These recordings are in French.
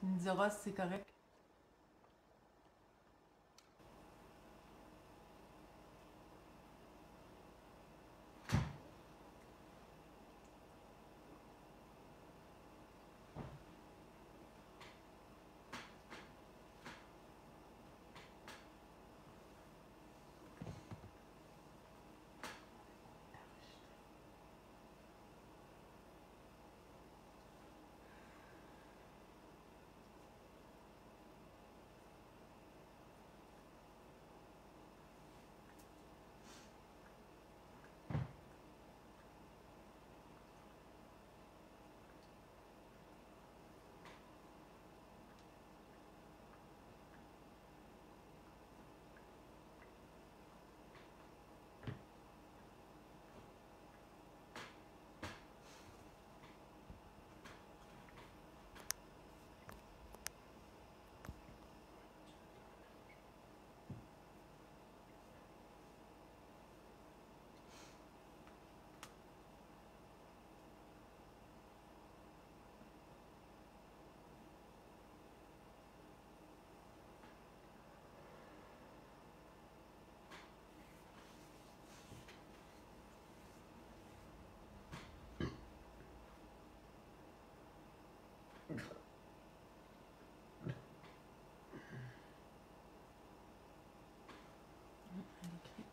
Tu me diras si c'est correct. Elle écrit.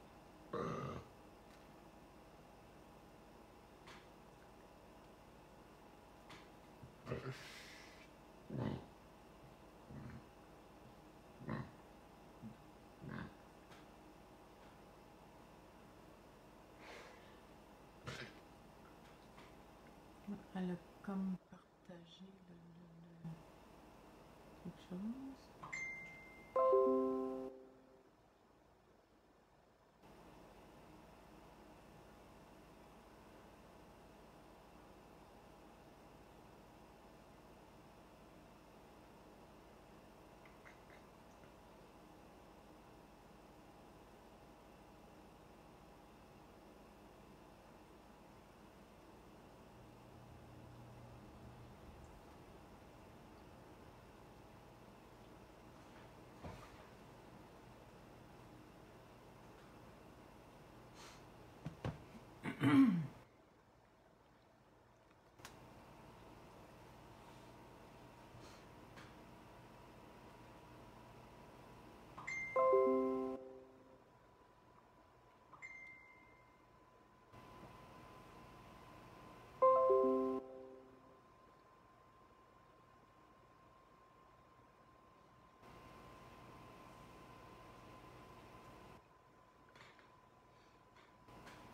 Elle a comme partagé quelque chose.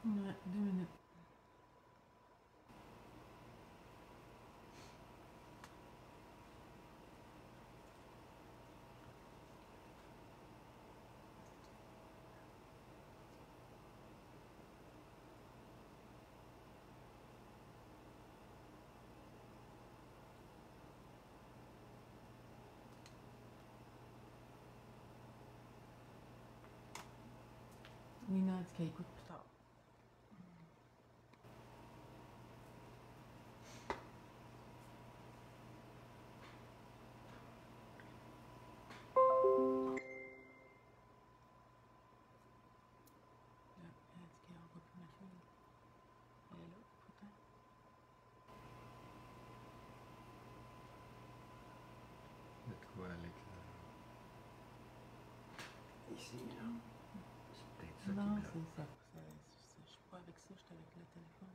Ouais, 2 minutes. Nina a dit qu'elle écoute plus tard. Là, elle a dit qu'elle envoie plus ma fille. Elle est là, pourtant. De quoi avec ici, là? C'est peut-être ça Non, qui c'est bloque. ça. Je suis pas avec ça, je suis avec le téléphone.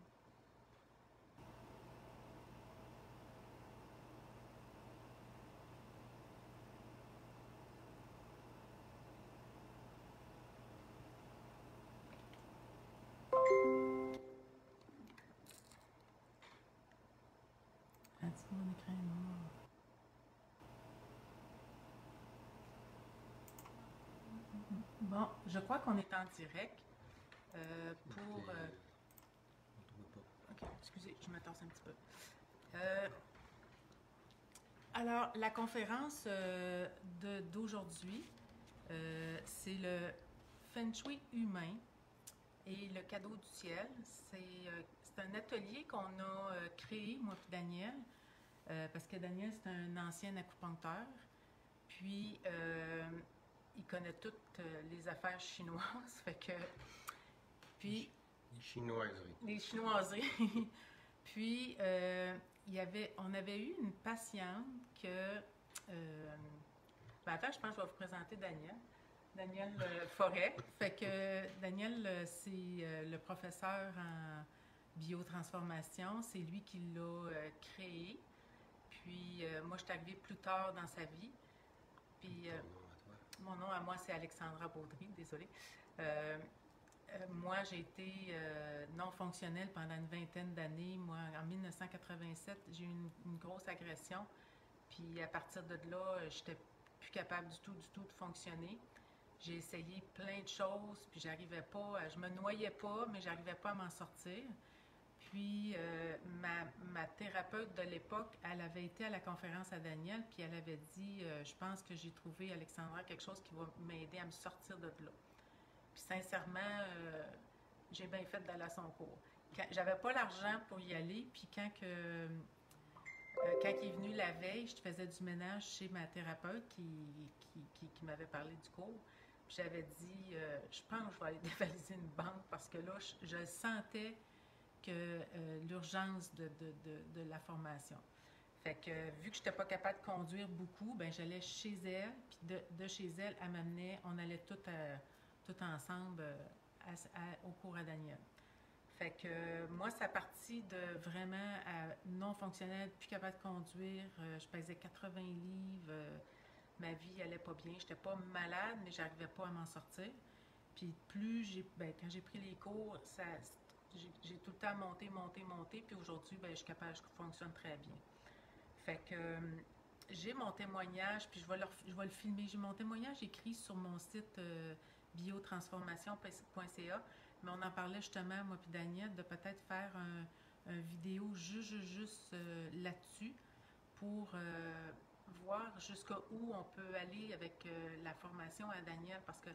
Elle dit que mon écran est noir. Bon, je crois qu'on est en direct pour... On ne voit pas. Ok, excusez, je me tasse un petit peu. Euh, alors, la conférence d'aujourd'hui, c'est le Feng Shui humain et le cadeau du ciel. C'est un atelier qu'on a créé, moi et Daniel, parce que Daniel, c'est un ancien acupuncteur. Puis, il connaît toutes les affaires chinoises. Fait que, puis, Les chinoiseries. les chinoiseries. Puis, on avait eu une patiente que... attends, je pense que je vais vous présenter Daniel. Daniel Forêt. Fait que Daniel, c'est le professeur en biotransformation. C'est lui qui l'a créé. Puis, moi, je suis arrivée plus tard dans sa vie. Puis, mon nom à moi, c'est Alexandra Baudry, désolée. Moi, j'ai été non fonctionnelle pendant une vingtaine d'années. Moi, en 1987, j'ai eu une grosse agression. Puis, à partir de là, j'étais plus capable du tout de fonctionner. J'ai essayé plein de choses, puis j'arrivais pas, je me noyais pas, mais j'arrivais pas à m'en sortir. Puis ma thérapeute de l'époque, elle avait été à la conférence à Daniel, puis elle avait dit, je pense que j'ai trouvé, Alexandra, quelque chose qui va m'aider à me sortir de là. Puis sincèrement, j'ai bien fait d'aller à son cours. J'avais pas l'argent pour y aller, puis quand il est venu la veille, je faisais du ménage chez ma thérapeute qui m'avait parlé du cours. Puis j'avais dit, je pense que je vais aller dévaliser une banque parce que là, je sentais que l'urgence de la formation. Fait que vu que je n'étais pas capable de conduire beaucoup, ben j'allais chez elle, puis de chez elle, elle m'amenait, on allait tout ensemble au cours à Daniel. Fait que moi, ça partit de vraiment non fonctionnel, plus capable de conduire. Je pesais 80 livres. Ma vie allait pas bien. J'étais pas malade, mais j'arrivais pas à m'en sortir. Puis quand j'ai pris les cours, j'ai tout le temps monté. Puis aujourd'hui, je suis capable, je fonctionne très bien. Fait que j'ai mon témoignage, puis je vais le filmer. J'ai mon témoignage écrit sur mon site biotransformation.ca. Mais on en parlait justement, moi puis Daniel, de peut-être faire un vidéo juste là-dessus pour voir jusqu'où on peut aller avec la formation à Daniel, parce que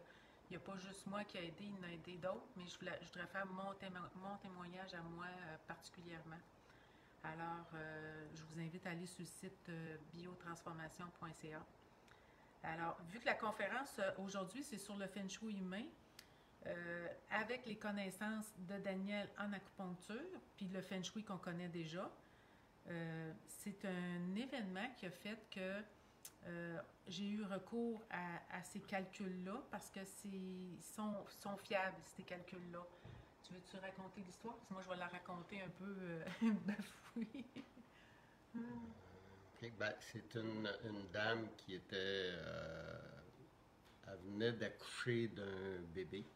il n'y a pas juste moi qui a aidé, il y en a aidé d'autres, mais je voudrais faire mon témoignage à moi particulièrement. Alors, je vous invite à aller sur le site biotransformation.ca. Alors, vu que la conférence aujourd'hui, c'est sur le Feng Shui humain, avec les connaissances de Daniel en acupuncture, puis le Feng Shui qu'on connaît déjà, c'est un événement qui a fait que j'ai eu recours à ces calculs-là parce que sont fiables, ces calculs-là. Tu veux-tu raconter l'histoire? Parce que moi, je vais la raconter un peu bafouée. OK. C'est une dame qui était... elle venait d'accoucher d'un bébé.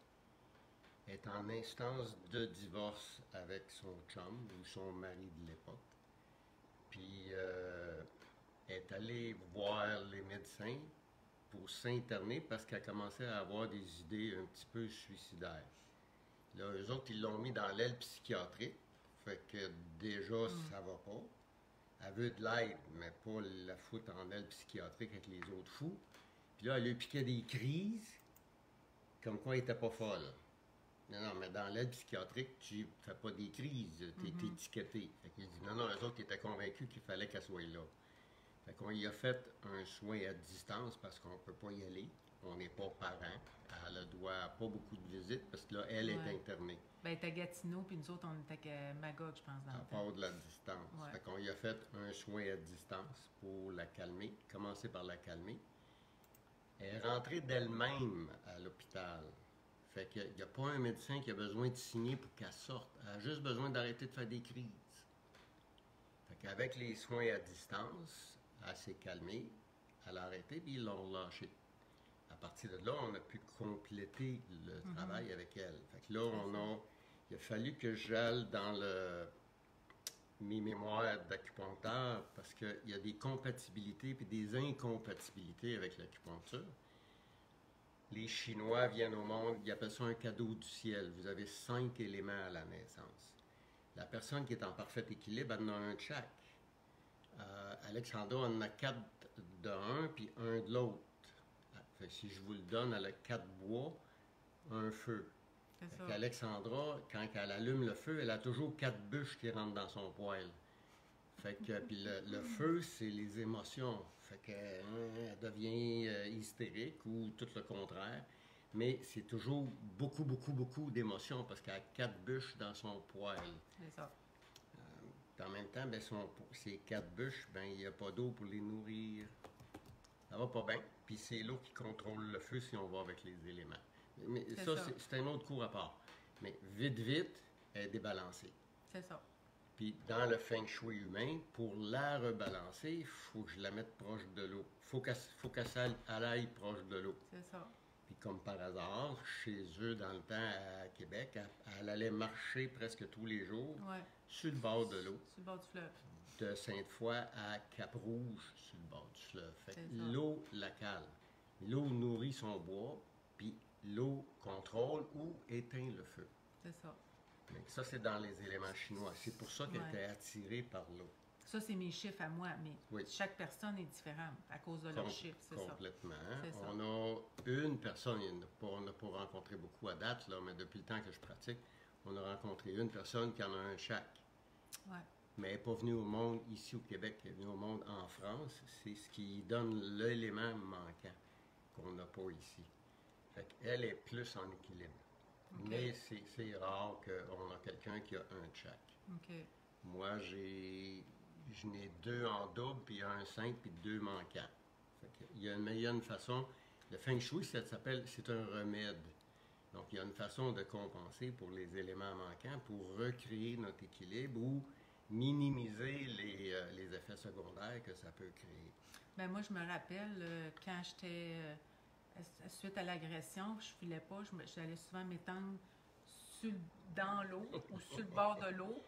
Elle est en instance de divorce avec son chum ou son mari de l'époque. Puis elle est allée voir les médecins pour s'interner parce qu'elle commençait à avoir des idées un petit peu suicidaires. Là, eux autres, ils l'ont mis dans l'aile psychiatrique. Fait que déjà, ça va pas. Elle veut de l'aide, mais pas la foutre en aile psychiatrique avec les autres fous. Puis là, elle lui piquait des crises, comme quoi elle était pas folle. Non, mais dans l'aide psychiatrique, tu fais pas des crises, tu es étiqueté. Fait qu'il dit non, eux autres étaient convaincus qu'il fallait qu'elle soit là. Fait qu'on y a fait un soin à distance parce qu'on peut pas y aller. On n'est pas parents. Elle a droit à pas beaucoup de visites parce que là, elle est internée. Ben, elle était à Gatineau, puis nous autres, on était à Magog, je pense, dans le temps. À part de la distance. Ouais. Fait qu'on y a fait un soin à distance pour la calmer, commencer par la calmer. Elle est rentrée d'elle-même à l'hôpital. Fait qu'il n'y a pas un médecin qui a besoin de signer pour qu'elle sorte. Elle a juste besoin d'arrêter de faire des crises. Fait qu'avec les soins à distance, elle s'est calmée, elle a arrêté, puis ils l'ont lâchée. À partir de là, on a pu compléter le travail avec elle. Fait que là, il a fallu que j'aille dans mes mémoires d'acupuncteur parce qu'il y a des compatibilités puis des incompatibilités avec l'acupuncture. Les Chinois viennent au monde, ils appellent ça un cadeau du ciel. Vous avez 5 éléments à la naissance. La personne qui est en parfait équilibre, elle en a un de chaque. Alexandra en a 4 d'un puis un de l'autre. Fait que si je vous le donne, elle a 4 bois, un feu. C'est ça. Alexandra, quand elle allume le feu, elle a toujours 4 bûches qui rentrent dans son poêle. Fait que, puis le feu, c'est les émotions. Fait que, elle devient hystérique ou tout le contraire. Mais c'est toujours beaucoup, beaucoup, beaucoup d'émotions parce qu'elle a 4 bûches dans son poêle. C'est ça. En même temps, ben, ces 4 bûches, ben, il n'y a pas d'eau pour les nourrir. Ça va pas bien. Puis c'est l'eau qui contrôle le feu si on va avec les éléments. Mais ça. C'est un autre cours à part. Mais vite, vite, elle est débalancée. C'est ça. Puis dans le feng shui humain, pour la rebalancer, il faut que je la mette proche de l'eau. Faut qu'elle aille proche de l'eau. C'est ça. Puis comme par hasard, chez eux, dans le temps à Québec, elle allait marcher presque tous les jours sur le bord de l'eau. Sur le bord du fleuve. De Sainte-Foy à Cap-Rouge, sur le bord du fleuve. Fait que l'eau la calme. L'eau nourrit son bois, puis l'eau contrôle ou éteint le feu. C'est ça. Mais ça, c'est dans les éléments chinois. C'est pour ça qu'elle était attirée par l'eau. Ça, c'est mes chiffres à moi, mais chaque personne est différente à cause de leurs chiffres, c'est ça. Complètement. On a une personne, on n'a pas rencontré beaucoup à date, là, mais depuis le temps que je pratique, on a rencontré une personne qui en a un chaque. Ouais. Mais elle n'est pas venue au monde ici au Québec, elle est venue au monde en France. C'est ce qui donne l'élément manquant qu'on n'a pas ici. Fait qu'elle est plus en équilibre. Okay. Mais c'est rare qu'on a quelqu'un qui a un de chaque. Okay. Moi, j'en ai 2 en double, puis il y a un 5, puis 2 manquants. Il y a une façon. Le feng shui, c'est un remède. Donc, il y a une façon de compenser pour les éléments manquants pour recréer notre équilibre ou minimiser les effets secondaires que ça peut créer. Bien, moi, je me rappelle quand j'étais. Suite à l'agression, je filais pas, j'allais souvent m'étendre dans l'eau ou sur le bord de l'eau.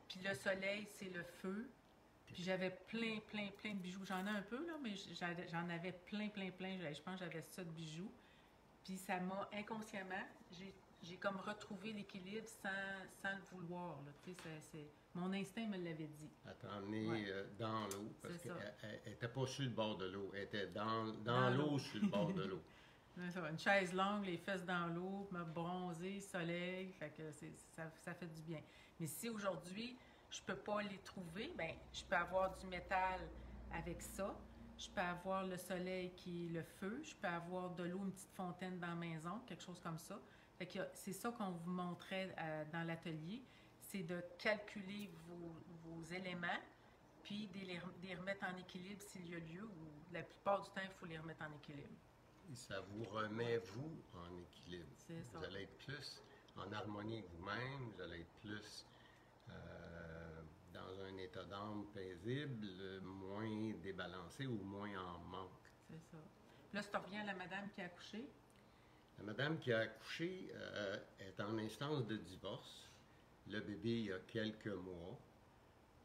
Puis le soleil, c'est le feu. Puis j'avais plein de bijoux. J'en ai un peu, là, mais j'en avais plein. Je pense que j'avais ça de bijoux. Puis ça m'a, inconsciemment, j'ai comme retrouvé l'équilibre sans le vouloir. Là. Tu sais, mon instinct me l'avait dit. Elle t'a emmené dans l'eau, parce qu'elle n'était pas sur le bord de l'eau. Elle était dans l'eau sur le bord de l'eau. Une chaise longue, les fesses dans l'eau, me bronzer, soleil, fait que ça fait du bien. Mais si aujourd'hui, je peux pas les trouver, ben je peux avoir du métal avec ça, je peux avoir le soleil qui est le feu, je peux avoir de l'eau, une petite fontaine dans la maison, quelque chose comme ça. Fait que c'est ça qu'on vous montrait dans l'atelier, c'est de calculer vos éléments, puis de les remettre en équilibre s'il y a lieu, ou la plupart du temps, il faut les remettre en équilibre. Et ça vous remet, vous, en équilibre. C'est ça. Vous allez être plus en harmonie avec vous-même, vous allez être plus dans un état d'âme paisible, moins débalancé ou moins en manque. C'est ça. Là, si tu reviens à la madame qui a accouché. La madame qui a accouché est en instance de divorce. Le bébé, il y a quelques mois.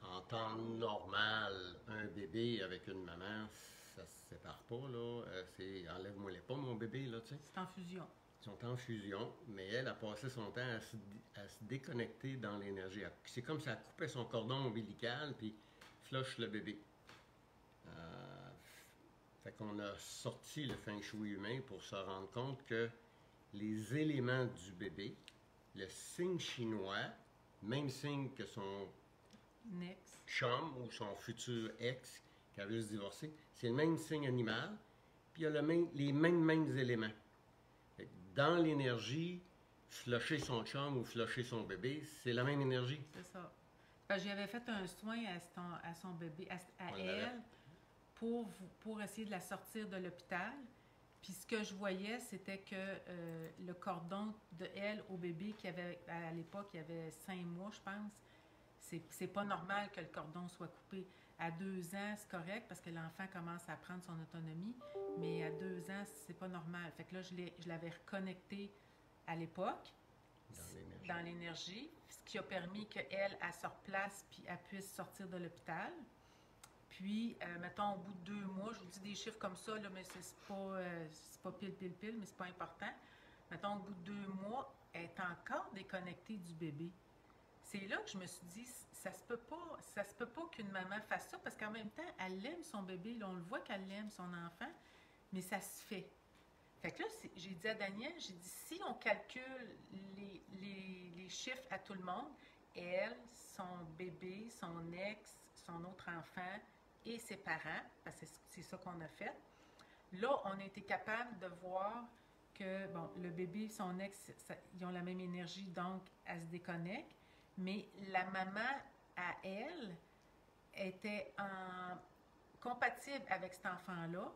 En temps normal, un bébé avec une maman, ça se sépare pas, là. C'est enlève-moi les pas, mon bébé, là, tu sais. C'est en fusion. Ils sont en fusion, mais elle a passé son temps à se déconnecter dans l'énergie. C'est comme si elle coupait son cordon ombilical, puis flush le bébé. Fait qu'on a sorti le feng shui humain pour se rendre compte que les éléments du bébé, le signe chinois, même signe que son chum ou son futur ex qui avait se divorcer, c'est le même signe animal, puis il y a les mêmes éléments. Dans l'énergie, flusher son chum ou flusher son bébé, c'est la même énergie. C'est ça. J'avais fait un soin à son bébé, à elle, pour essayer de la sortir de l'hôpital. Puis ce que je voyais, c'était que le cordon de elle au bébé, qui avait à l'époque, il avait 5 mois, je pense, c'est pas normal que le cordon soit coupé. À 2 ans, c'est correct parce que l'enfant commence à prendre son autonomie, mais à 2 ans, c'est pas normal. Fait que là, je l'avais reconnecté à l'époque, dans l'énergie, ce qui a permis qu'elle se replace puis elle puisse sortir de l'hôpital. Puis, mettons, au bout de 2 mois, je vous dis des chiffres comme ça, là, mais c'est pas pile, mais c'est pas important. Mettons, au bout de 2 mois, elle est encore déconnectée du bébé. C'est là que je me suis dit, ça se peut pas qu'une maman fasse ça, parce qu'en même temps, elle aime son bébé, là, on le voit qu'elle aime son enfant, mais ça se fait. Fait que là, j'ai dit à Daniel, j'ai dit, si on calcule les chiffres à tout le monde, elle, son bébé, son ex, son autre enfant et ses parents, parce que c'est ça qu'on a fait. Là, on a été capable de voir que, bon, le bébé et son ex, ils ont la même énergie, donc elle se déconnecte, mais la maman, à elle, était compatible avec cet enfant-là,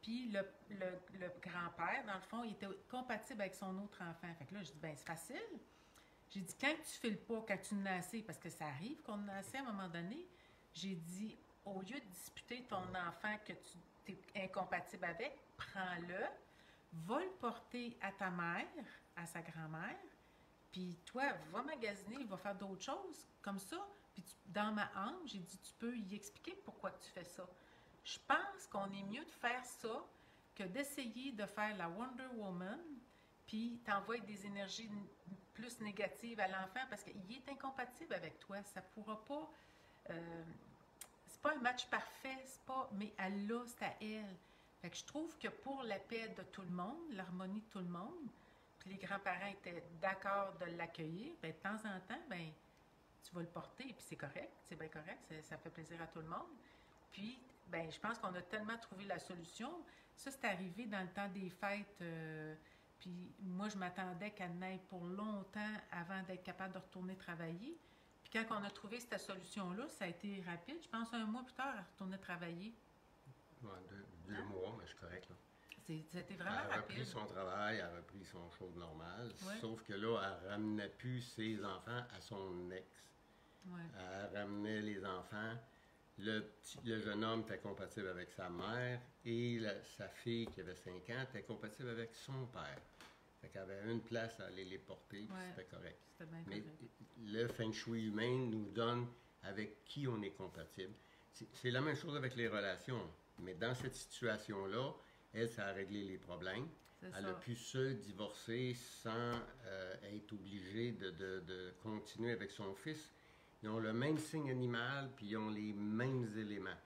puis le grand-père, dans le fond, il était compatible avec son autre enfant. Fait que là, je dis, ben c'est facile. J'ai dit, quand tu files pas, quand tu n'as assez, parce que ça arrive qu'on a assez à un moment donné, j'ai dit, au lieu de disputer ton enfant que tu es incompatible avec, prends-le, va le porter à ta mère, à sa grand-mère, puis toi, va magasiner, va faire d'autres choses comme ça. Puis dans ma âme, j'ai dit, tu peux y expliquer pourquoi tu fais ça. Je pense qu'on est mieux de faire ça que d'essayer de faire la Wonder Woman, puis t'envoies des énergies plus négatives à l'enfant parce qu'il est incompatible avec toi. Ça pourra pas. C'est pas un match parfait, c'est pas. Mais elle l'a, c'est à elle. Fait que je trouve que pour la paix de tout le monde, l'harmonie de tout le monde, puis les grands-parents étaient d'accord de l'accueillir, ben, de temps en temps, ben, tu vas le porter, puis c'est correct, c'est bien correct, ça fait plaisir à tout le monde. Puis, ben, je pense qu'on a tellement trouvé la solution. Ça, c'est arrivé dans le temps des fêtes. Puis moi, je m'attendais qu'elle n'aille pour longtemps avant d'être capable de retourner travailler. Puis quand on a trouvé cette solution-là, ça a été rapide. Je pense un mois plus tard, elle retournait travailler. Ouais, deux mois, mais c'est correct, là. C'était vraiment rapide. Elle a rapide. repris son travail, elle a repris son show normal, Ouais. sauf que là, elle ramenait plus ses enfants à son ex. Ouais. Elle ramenait les enfants. Le jeune homme était compatible avec sa mère et sa fille, qui avait 5 ans, était compatible avec son père. Fait qu'elle avait une place à aller les porter, puis Ouais. c'était correct. C'était bien Mais correct. le Feng Shui humain nous donne avec qui on est compatible. C'est la même chose avec les relations. Mais dans cette situation-là, elle, ça a réglé les problèmes. Elle a pu se divorcer sans être obligée de continuer avec son fils. Ils ont le même signe animal, puis ils ont les mêmes éléments.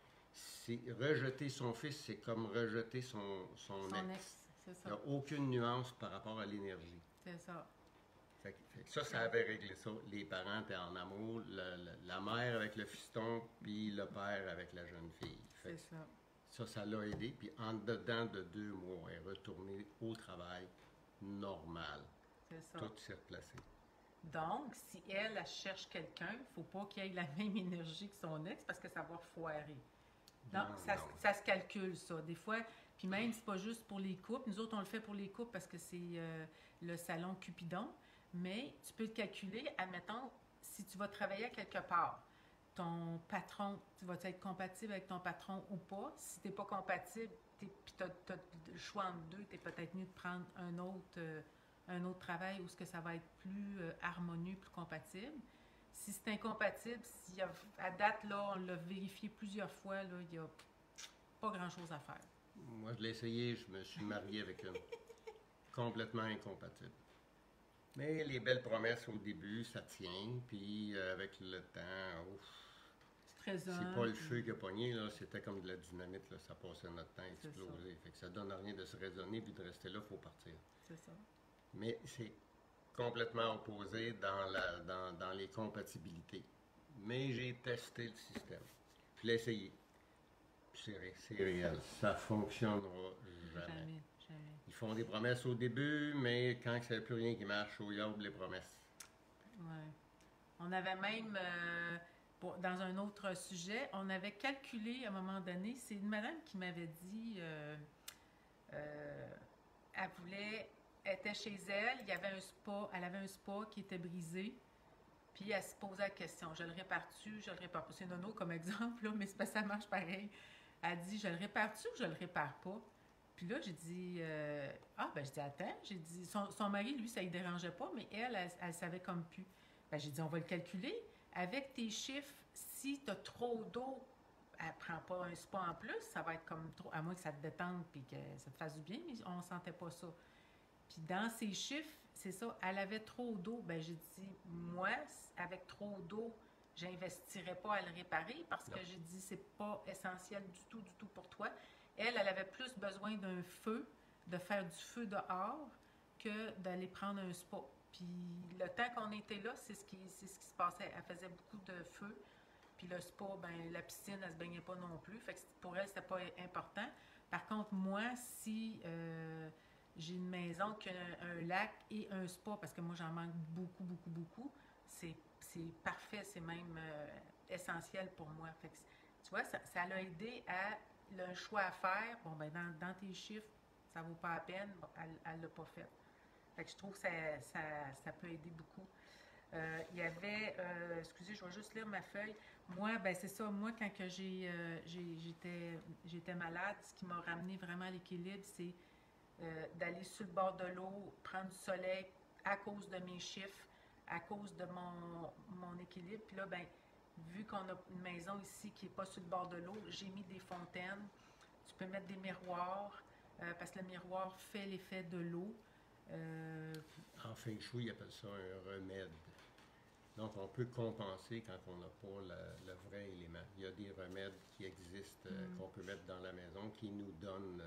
Rejeter son fils, c'est comme rejeter son ex. C'est ça. Il n'y a aucune nuance par rapport à l'énergie. C'est ça. Fait que ça avait réglé ça. Les parents étaient en amour, la mère avec le fiston, puis le père avec la jeune fille. C'est ça. Ça l'a aidé. Puis en dedans de 2 mois, elle est retournée au travail normal. C'est ça. Tout s'est replacé. Donc, si elle cherche quelqu'un, il ne faut pas qu'il ait la même énergie que son ex parce que ça va foirer. Non, ça se calcule, ça. Des fois, puis même, c'est pas juste pour les couples. Nous autres, on le fait pour les couples parce que c'est le salon Cupidon. Mais tu peux le calculer, admettons, si tu vas travailler à quelque part, ton patron, tu vas être compatible avec ton patron ou pas. Si tu n'es pas compatible, puis tu as le choix entre deux, tu es peut-être mieux de prendre un autre travail où ce que ça va être plus harmonieux, plus compatible. Si c'est incompatible, à date, là, on l'a vérifié plusieurs fois, là, il n'y a pas grand-chose à faire. Moi, je l'ai essayé, je me suis marié avec une complètement incompatible. Mais les belles promesses au début, ça tient, puis avec le temps, c'est pas le feu qui a pogné, là, c'était comme de la dynamite, là, ça passait notre temps à exploser. Fait que ça donne rien de se raisonner, puis de rester là, il faut partir. C'est ça. Mais c'est complètement opposé dans les compatibilités. Mais j'ai testé le système. Je l'ai essayé. C'est réel. Ça fonctionnera jamais. Ils font des promesses au début, mais quand il n'y a plus rien qui marche, au yard les promesses. Ouais. On avait même, dans un autre sujet, on avait calculé à un moment donné, c'est une madame qui m'avait dit, elle était chez elle, il y avait un spa, elle avait un spa qui était brisé, puis elle se posait la question, je le répare-tu, je le répare pas. C'est Nono comme exemple, là, mais c'est pas ça marche pareil. Elle dit, je le répare-tu ou je le répare pas? Puis là, j'ai dit, je dis, attends, j'ai dit, son mari, lui, ça ne dérangeait pas, mais elle savait comme plus. Ben, j'ai dit, on va le calculer. Avec tes chiffres, si tu as trop d'eau, elle ne prend pas un spa en plus, ça va être comme trop, à moins que ça te détende puis que ça te fasse du bien, mais on ne sentait pas ça. Puis dans ses chiffres, c'est ça, elle avait trop d'eau. Ben, j'ai dit, moi, avec trop d'eau, j'investirais pas à le réparer parce que j'ai dit, c'est pas essentiel du tout pour toi. Elle avait plus besoin d'un feu, de faire du feu dehors, que d'aller prendre un spa. Puis le temps qu'on était là, c'est ce qui se passait. Elle faisait beaucoup de feu. Puis le spa, ben la piscine, elle se baignait pas non plus. Fait que pour elle, c'était pas important. Par contre, moi, si j'ai une maison qui a un lac et un spa, parce que moi, j'en manque beaucoup, beaucoup, beaucoup, c'est parfait, c'est même essentiel pour moi. Fait que, tu vois, ça l'a aidé à le choix à faire. Bon, ben dans tes chiffres, ça vaut pas la peine. Bon, elle l'a pas fait. Fait que je trouve que ça peut aider beaucoup. Il y avait, excusez, je vais juste lire ma feuille. Moi, ben c'est ça, moi, quand que j'étais malade, ce qui m'a ramené vraiment à l'équilibre, c'est d'aller sur le bord de l'eau, prendre du soleil à cause de mes chiffres, à cause de mon équilibre. Puis là, ben, vu qu'on a une maison ici qui n'est pas sur le bord de l'eau, j'ai mis des fontaines. Tu peux mettre des miroirs, parce que le miroir fait l'effet de l'eau. En feng shui, ils appellent ça un remède. Donc, on peut compenser quand on n'a pas le vrai élément. Il y a des remèdes qui existent qu'on peut mettre dans la maison qui nous donnent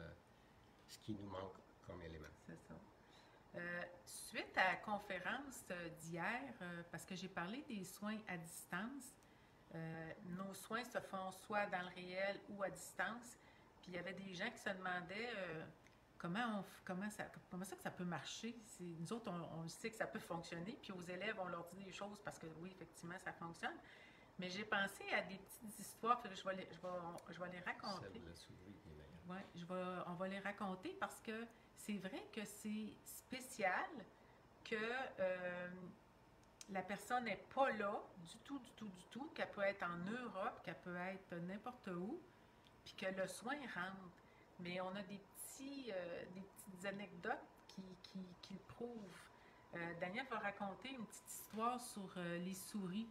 ce qui nous manque comme élément. C'est ça. Suite à la conférence d'hier, parce que j'ai parlé des soins à distance, nos soins se font soit dans le réel ou à distance. Puis il y avait des gens qui se demandaient comment ça que ça peut marcher. Nous autres, on sait que ça peut fonctionner, puis aux élèves, on leur dit des choses parce que oui, effectivement, ça fonctionne. Mais j'ai pensé à des petites histoires, je vais les raconter. Celle de la souris est meilleure. Oui, on va les raconter parce que c'est vrai que c'est spécial que la personne n'est pas là du tout, qu'elle peut être en Europe, qu'elle peut être n'importe où, puis que le soin rentre. Mais on a des petites anecdotes qui le prouvent. Daniel va raconter une petite histoire sur les souris.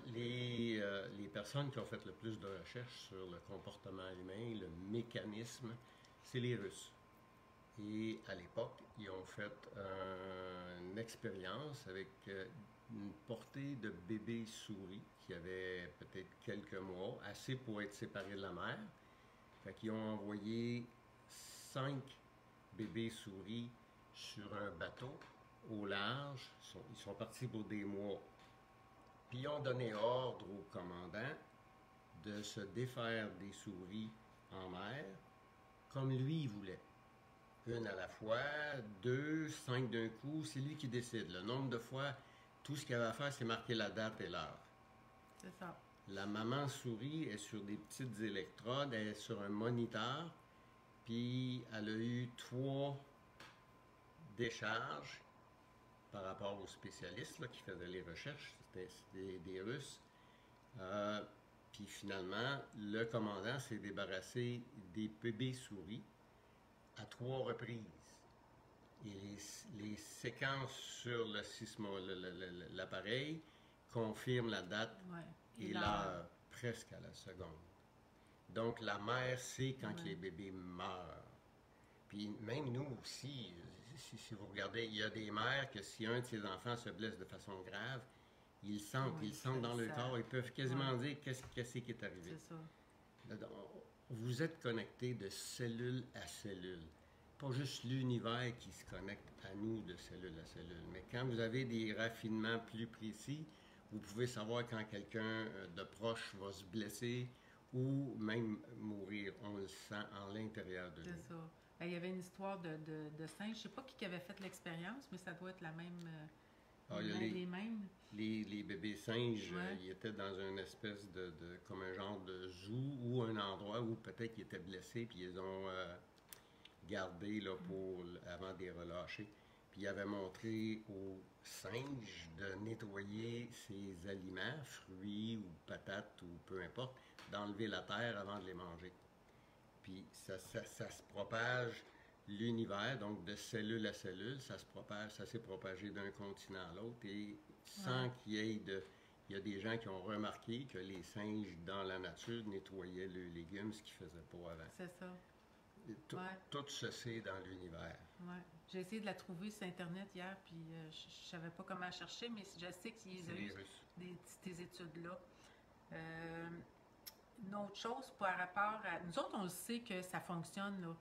Les personnes qui ont fait le plus de recherches sur le comportement humain, le mécanisme, c'est les Russes. Et à l'époque, ils ont fait une expérience avec une portée de bébés souris qui avaient peut-être quelques mois, assez pour être séparés de la mère. Fait qu'ils ont envoyé 5 bébés souris sur un bateau au large. Ils sont partis pour des mois. Puis ils ont donné ordre au commandant de se défaire des souris en mer comme lui il voulait. Une à la fois, 2, 5 d'un coup, c'est lui qui décide. Le nombre de fois, tout ce qu'il avait à faire, c'est marquer la date et l'heure. C'est ça. La maman souris est sur des petites électrodes, elle est sur un moniteur, puis elle a eu 3 décharges par rapport aux spécialistes là, qui faisaient les recherches, c'était des Russes. Puis finalement, le commandant s'est débarrassé des bébés souris à 3 reprises. Et les séquences sur l'appareil confirment la date et l'heure presque à la seconde. Donc la mère sait quand les bébés meurent. Puis même nous aussi, si vous regardez, il y a des mères que si un de ses enfants se blesse de façon grave, ils sentent dans leur corps, ils peuvent quasiment dire qu'est-ce qui est arrivé. C'est ça. Vous êtes connecté de cellule à cellule. Pas juste l'univers qui se connecte à nous de cellule à cellule, mais quand vous avez des raffinements plus précis, vous pouvez savoir quand quelqu'un de proche va se blesser ou même mourir. On le sent en l'intérieur de nous. C'est ça. Il y avait une histoire de singe. Je ne sais pas qui avait fait l'expérience, mais ça doit être la même. Les mêmes. Les bébés singes, ils étaient dans une espèce comme un genre de zoo ou un endroit où peut-être qu'ils étaient blessés, puis ils ont gardé là, avant de les relâcher. Puis ils avaient montré aux singes de nettoyer ses aliments, fruits ou patates ou peu importe, d'enlever la terre avant de les manger. Puis ça se propage l'univers, donc de cellule à cellule, ça s'est propagé d'un continent à l'autre et sans qu'il y ait il y a des gens qui ont remarqué que les singes dans la nature nettoyaient leurs légumes, ce qu'ils ne faisaient pas avant. C'est ça. Tout se sait dans l'univers. Ouais. J'ai essayé de la trouver sur Internet hier, puis je ne savais pas comment chercher, mais je sais qu'ils ont eu ces études-là. Une autre chose par rapport à... Nous autres, on le sait que ça fonctionne, là.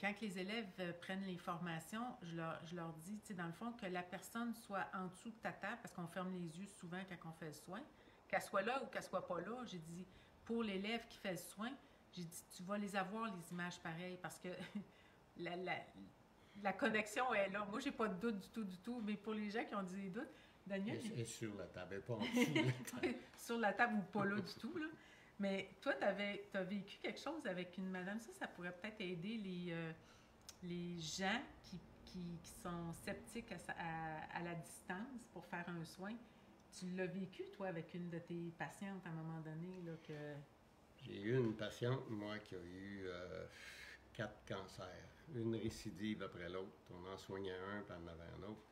Quand les élèves prennent les formations, je leur dis, dans le fond, que la personne soit en dessous de ta table, parce qu'on ferme les yeux souvent quand on fait le soin, qu'elle soit là ou qu'elle soit pas là, j'ai dit, pour l'élève qui fait le soin, j'ai dit, tu vas les avoir, les images pareilles, parce que la, la, la connexion est là. Moi, j'ai pas de doute du tout, mais pour les gens qui ont des doutes, Daniel... Et sur la table, elle n'est pas en dessous de la table. sur la table ou pas là du tout, là. Mais toi, t'as vécu quelque chose avec une madame, ça pourrait peut-être aider les gens qui sont sceptiques à la distance pour faire un soin. Tu l'as vécu, toi, avec une de tes patientes à un moment donné, là, que... J'ai eu une patiente, moi, qui a eu 4 cancers, une récidive après l'autre. On en soignait un, puis on en avait un autre.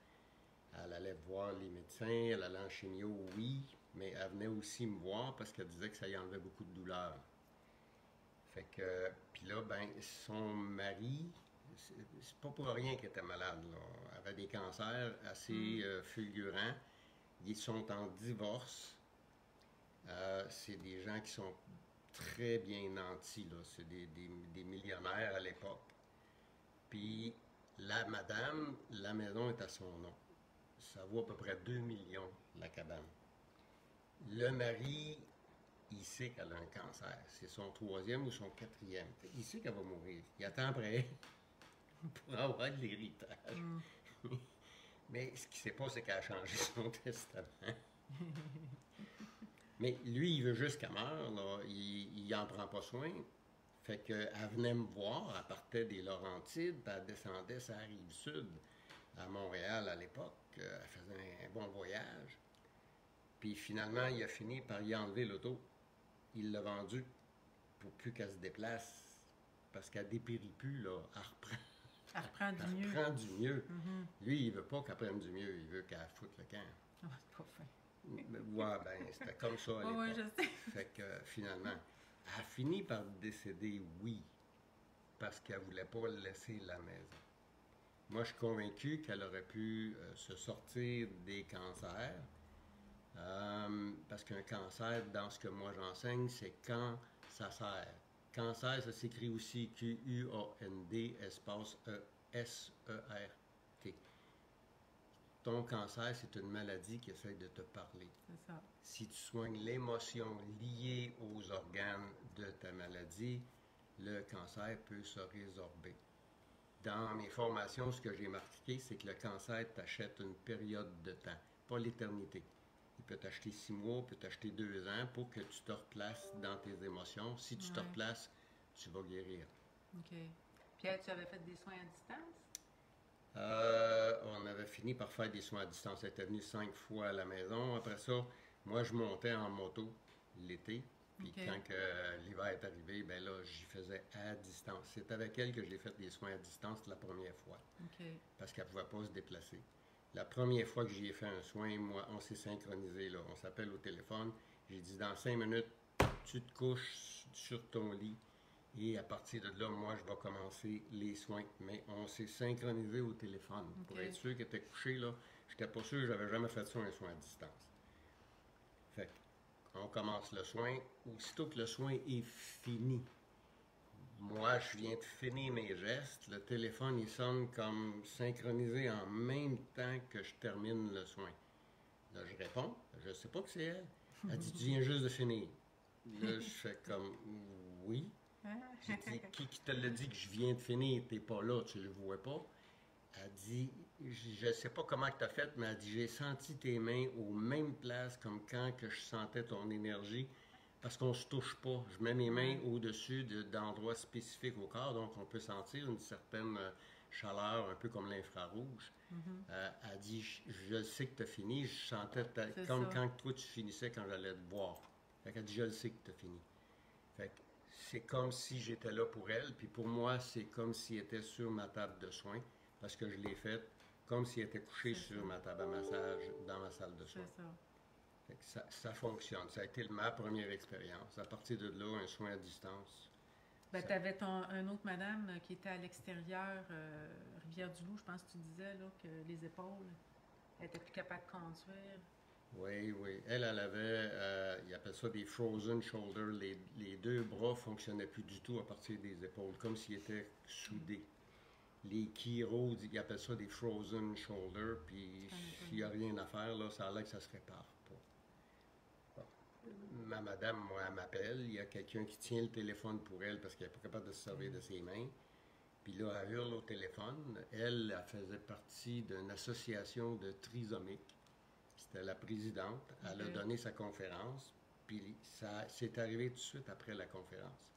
Elle allait voir les médecins, elle allait en chimio, oui, mais elle venait aussi me voir parce qu'elle disait que ça y enlevait beaucoup de douleur. Fait que, puis là, ben, son mari, c'est pas pour rien qu'elle était malade, là. Elle avait des cancers assez fulgurants. Ils sont en divorce. C'est des gens qui sont très bien nantis, là. C'est des millionnaires à l'époque. Puis, la madame, la maison est à son nom. Ça vaut à peu près 2 millions, la cabane. Le mari, il sait qu'elle a un cancer. C'est son 3e ou son 4e. Il sait qu'elle va mourir. Il attend après pour avoir de l'héritage. Mais ce qu'il ne sait pas, c'est qu'elle a changé son testament. Mais lui, il veut juste qu'elle meure, là. Il n'en prend pas soin. Fait qu'elle venait me voir, elle partait des Laurentides, puis elle descendait sur la Rive-Sud, à Montréal à l'époque. Elle faisait un bon voyage. Puis finalement, il a fini par y enlever l'auto. Il l'a vendu pour plus qu'elle se déplace. Parce qu'elle dépérit plus, là. Elle reprend du mieux. Elle reprend du mieux. Lui, il veut pas qu'elle prenne du mieux. Il veut qu'elle foute le camp. Ah, c'est pas fin. Ouais, ben, c'était comme ça à l'époque. Ouais, je sais. Fait que finalement, elle a fini par décéder, oui, parce qu'elle voulait pas laisser la maison. Moi, je suis convaincu qu'elle aurait pu se sortir des cancers, parce qu'un cancer, dans ce que moi j'enseigne, c'est quand ça sert. Cancer, ça s'écrit aussi Q-U-A-N-D, espace E-S-E-R-T. Ton cancer, c'est une maladie qui essaie de te parler. C'est ça. Si tu soignes l'émotion liée aux organes de ta maladie, le cancer peut se résorber. Dans mes formations, ce que j'ai marqué, c'est que le cancer t'achète une période de temps, pas l'éternité. Il peut t'acheter 6 mois, il peut t'acheter 2 ans pour que tu te replaces dans tes émotions. Si tu te replaces, tu vas guérir. OK. Pierre, tu avais fait des soins à distance? On avait fini par faire des soins à distance. Elle était venue 5 fois à la maison. Après ça, moi, je montais en moto l'été. Puis quand l'hiver est arrivé, ben là, j'y faisais à distance. C'est avec elle que j'ai fait des soins à distance la première fois. Parce qu'elle ne pouvait pas se déplacer. La première fois que j'y ai fait un soin, moi, on s'est synchronisé, là. On s'appelle au téléphone. J'ai dit, dans 5 minutes, tu te couches sur ton lit. Et à partir de là, moi, je vais commencer les soins. Mais on s'est synchronisé au téléphone. Pour être sûr qu'elle était couchée, là, j'étais pas sûr, j'avais jamais fait ça, un soin à distance. Fait qu'on commence le soin. Aussitôt que le soin est fini, moi, je viens de finir mes gestes. Le téléphone, il sonne comme synchronisé en même temps que je termine le soin. Là, je réponds. Je sais pas que c'est elle. Elle dit, tu viens juste de finir. Là, je fais comme, oui. J'ai dit, qui te l'a dit que je viens de finir? T'es pas là, tu le vois pas. Elle dit, je sais pas comment tu as fait, mais elle dit, j'ai senti tes mains aux mêmes places comme quand que je sentais ton énergie. Parce qu'on se touche pas. Je mets mes mains au-dessus d'endroits spécifiques au corps, donc on peut sentir une certaine chaleur, un peu comme l'infrarouge. Elle dit, je sais que tu as fini, je sentais comme quand toi tu finissais quand j'allais te voir. Fait qu'elle dit, je le sais que tu as fini. Fait que c'est comme si j'étais là pour elle, puis pour moi, c'est comme si elle était sur ma table de soins, parce que je l'ai faite comme si elle était couchée sur ma table à massage dans ma salle de soins. Fait que ça fonctionne. Ça a été ma première expérience. À partir de là, un soin à distance. Ben, tu avais une autre madame qui était à l'extérieur, Rivière-du-Loup, je pense que tu disais, là, que les épaules, elle était plus capable de conduire. Oui, oui. Elle avait, ils appellent ça des frozen shoulders. Les 2 bras ne fonctionnaient plus du tout à partir des épaules, comme s'ils étaient soudés. Les chiro, ils appellent ça des frozen shoulders, puis s'il n'y a rien à faire, là, ça a l'air que ça se répare pas. Bon. ma madame, moi, elle m'appelle. Il y a quelqu'un qui tient le téléphone pour elle parce qu'elle n'est pas capable de se servir de ses mains. Puis là, elle hurle au téléphone. Elle faisait partie d'une association de trisomiques. C'était la présidente. Elle a donné sa conférence. Puis ça c'est arrivé tout de suite après la conférence.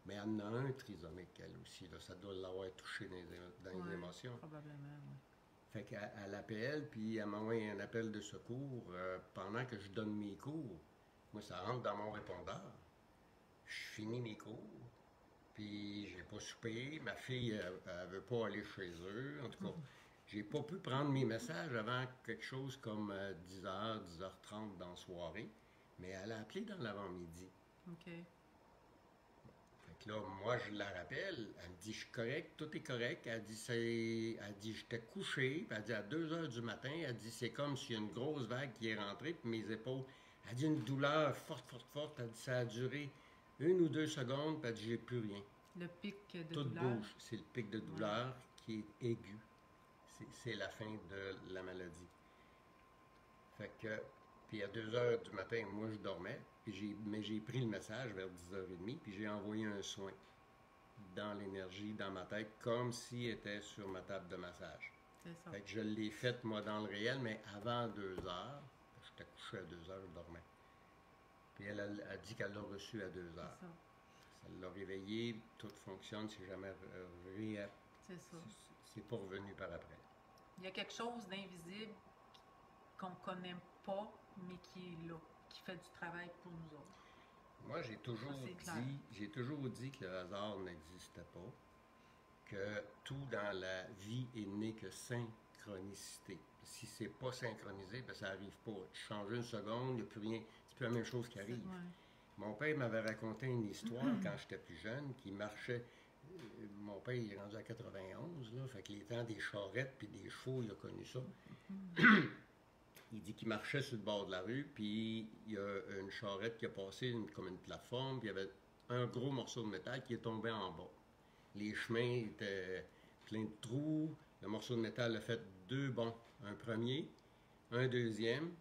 Mais elle en a un trisomique, elle aussi. Là. Ça doit l'avoir touché dans les émotions. Probablement, oui. Fait qu'elle appelle, puis elle m'envoie un appel de secours pendant que je donne mes cours. Moi, ça rentre dans mon répondeur. Je finis mes cours, puis j'ai pas soupé. Ma fille, elle veut pas aller chez eux. En tout cas, j'ai pas pu prendre mes messages avant quelque chose comme 10h, 10h30 dans la soirée. Mais elle a appelé dans l'avant-midi. OK. Fait que là, moi, je la rappelle. Elle me dit, je suis correct, tout est correct. Elle dit, j'étais couché. Puis elle dit, à 2h du matin, elle dit, c'est comme s'il y a une grosse vague qui est rentrée, puis mes épaules. Elle dit, une douleur forte, forte, forte. Elle dit, ça a duré 1 ou 2 secondes, puis elle dit, j'ai plus rien. Le pic de Tout douleur. bouge. C'est le pic de douleur qui est aigu. C'est la fin de la maladie. Fait que, puis à 2h du matin, moi, je dormais. Mais j'ai pris le message vers 10h30, puis j'ai envoyé un soin dans l'énergie, dans ma tête, comme s'il était sur ma table de massage. C'est ça. Fait que je l'ai fait, moi, dans le réel, mais avant 2h. J'étais couché à 2h, je dormais. Puis elle a dit qu'elle l'a reçu à 2h. C'est ça. Ça l'a réveillé, tout fonctionne, c'est jamais C'est ça. c'est pas revenu par après. Il y a quelque chose d'invisible qu'on connaît pas, mais qui est là, qui fait du travail pour nous autres. Moi, c'est clair. j'ai toujours dit que le hasard n'existait pas, que tout dans la vie est né que synchronicité. Si c'est pas synchronisé, ben ça arrive pas. Tu changes une seconde, il n'y a plus rien, c'est plus la même chose qui arrive. Ouais. Mon père m'avait raconté une histoire quand j'étais plus jeune, qui marchait. Mon père il est rendu à 91, là, fait que les temps des charrettes puis des chevaux, il a connu ça. Il dit qu'il marchait sur le bord de la rue, puis il y a une charrette qui a passé comme une plateforme, puis il y avait un gros morceau de métal qui est tombé en bas. Les chemins étaient pleins de trous. Le morceau de métal a fait 2 bonds. Un premier, un deuxième,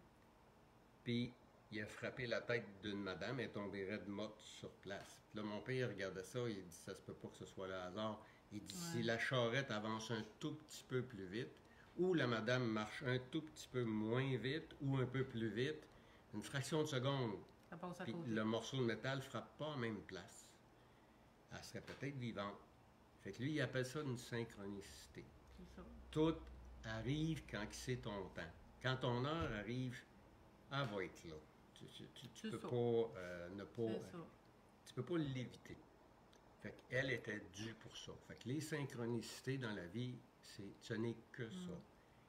puis il a frappé la tête d'une madame, elle est tombée raide morte sur place. Puis là, mon père regardait ça, il dit, ça se peut pas que ce soit le hasard. Il dit, si la charrette avance un tout petit peu plus vite, ou la madame marche un tout petit peu moins vite, ou un peu plus vite, une fraction de seconde, Ça passe à puis côté. le morceau de métal ne frappe pas en même place. Elle serait peut-être vivante. Fait que lui, il appelle ça une synchronicité. C'est ça. Tout arrive quand c'est ton temps. Quand ton heure arrive, elle va être là. Tu peux ça. pas ne pas. C'est ça. Tu peux pas l'éviter. Fait qu'elle était due pour ça. Fait que les synchronicités dans la vie, ce n'est que ça.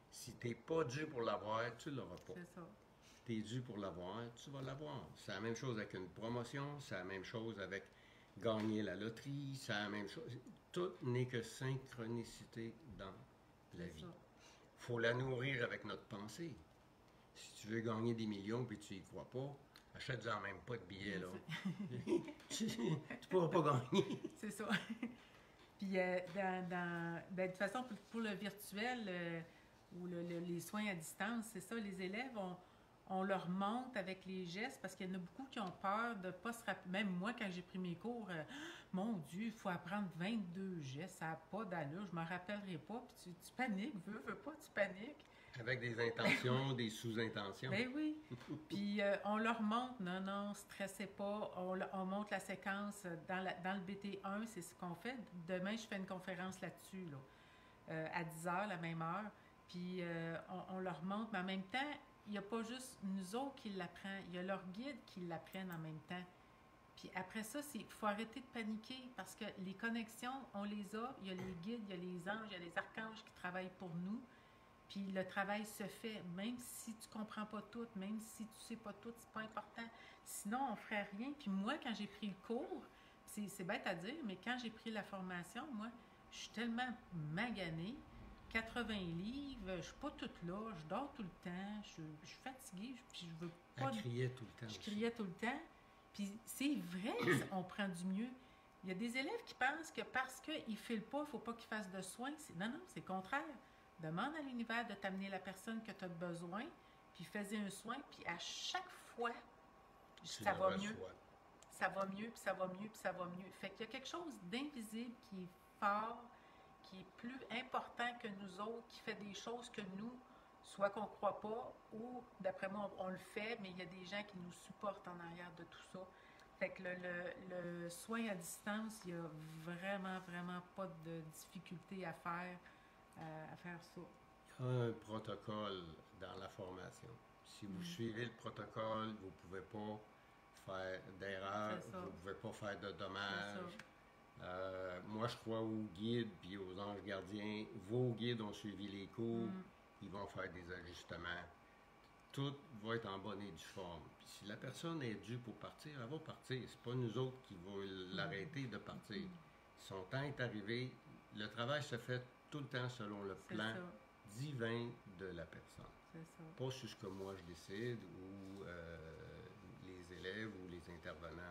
Si t'es pas dû pour l'avoir, tu l'auras pas. C'est ça. Si t'es dû pour l'avoir, tu vas l'avoir. C'est la même chose avec une promotion, c'est la même chose avec gagner la loterie, c'est la même chose. Tout n'est que synchronicité dans la C'est vie. ça. Faut la nourrir avec notre pensée. Si tu veux gagner des millions puis tu y crois pas, achète-en même pas de billets, là. tu pourras pas gagner. C'est ça. Puis, ben, de toute façon, pour le virtuel ou les soins à distance, c'est ça, les élèves, on leur montre avec les gestes parce qu'il y en a beaucoup qui ont peur de ne pas se rappeler. Même moi, quand j'ai pris mes cours, mon Dieu, il faut apprendre 22 gestes, ça n'a pas d'allure, je ne m'en rappellerai pas. Puis tu paniques, veux pas, tu paniques. Avec des intentions, des sous-intentions. Ben oui. Puis on leur montre, non, stressez pas. On montre la séquence dans le BT1, c'est ce qu'on fait. Demain, je fais une conférence là-dessus, là, à 10h, la même heure. Puis on leur montre, mais en même temps, il n'y a pas juste nous autres qui l'apprennent, il y a leurs guides qui l'apprennent en même temps. Puis après ça, il faut arrêter de paniquer parce que les connexions, on les a. Il y a les guides, il y a les anges, il y a les archanges qui travaillent pour nous. Puis le travail se fait, même si tu comprends pas tout, même si tu sais pas tout, c'est pas important. Sinon, on ferait rien. Puis moi, quand j'ai pris le cours, c'est bête à dire, mais quand j'ai pris la formation, moi, je suis tellement maganée, 80 livres, je suis pas toute là, je dors tout le temps, je suis fatiguée, puis je veux pas... Elle criait tout le temps. Je criais tout le temps. Puis c'est vrai qu'on prend du mieux. Il y a des élèves qui pensent que parce qu'ils ne filent pas, il ne faut pas qu'ils fassent de soins. Non, c'est le contraire. Demande à l'univers de t'amener la personne que tu as besoin, puis fais-y un soin, puis à chaque fois, Tu Ça le va mieux. reçois. Ça va mieux, puis ça va mieux, puis ça va mieux. Fait qu'il y a quelque chose d'invisible qui est fort, qui est plus important que nous autres, qui fait des choses que nous, soit qu'on ne croit pas, ou d'après moi, on le fait, mais il y a des gens qui nous supportent en arrière de tout ça. Fait que le soin à distance, il n'y a vraiment, vraiment pas de difficulté à faire ça. Il y a un protocole dans la formation. Si vous suivez le protocole, vous ne pouvez pas faire d'erreurs, C'est ça. vous ne pouvez pas faire de C'est dommages. ça. Moi, je crois aux guides puis aux anges gardiens. Vos guides ont suivi les cours, ils vont faire des ajustements. Tout va être en bonne et due forme. Puis si la personne est due pour partir, elle va partir. C'est pas nous autres qui vont l'arrêter de partir. Son temps est arrivé. Le travail se fait tout le temps selon le C'est plan ça. divin de la personne. C'est ça. Pas sur ce que moi je décide ou les élèves ou les intervenants.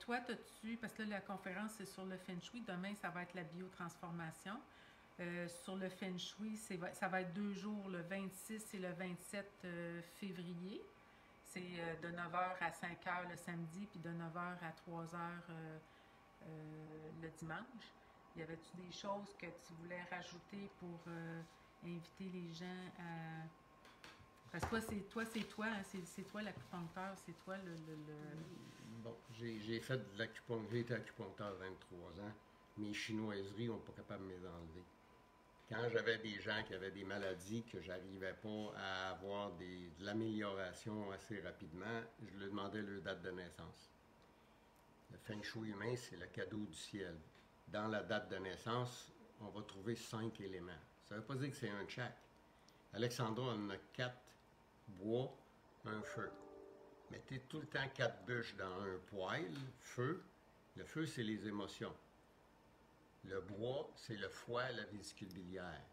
Toi, t'as-tu, parce que là, la conférence, c'est sur le Feng Shui. Demain, ça va être la biotransformation. Sur le Feng Shui, ça va être 2 jours, le 26 et le 27 février. C'est de 9 h à 5 h le samedi, puis de 9 h à 3 h le dimanche. Y avait-tu des choses que tu voulais rajouter pour inviter les gens à... Parce que c'est toi, hein, c'est toi l'acupuncteur, c'est toi Bon, j'ai fait de l'acupuncture, j'ai été acupuncteur 23 ans. Mes chinoiseries n'ont pas capable de me les enlever. Quand j'avais des gens qui avaient des maladies que j'arrivais pas à avoir de l'amélioration assez rapidement, je leur demandais leur date de naissance. Le Feng Shui humain, c'est le cadeau du ciel. Dans la date de naissance, on va trouver 5 éléments. Ça ne veut pas dire que c'est un de chaque. Alexandra en a 4 bois, un feu. Mettez tout le temps 4 bûches dans un poêle, feu. Le feu, c'est les émotions. Le bois, c'est le foie, la vésicule biliaire.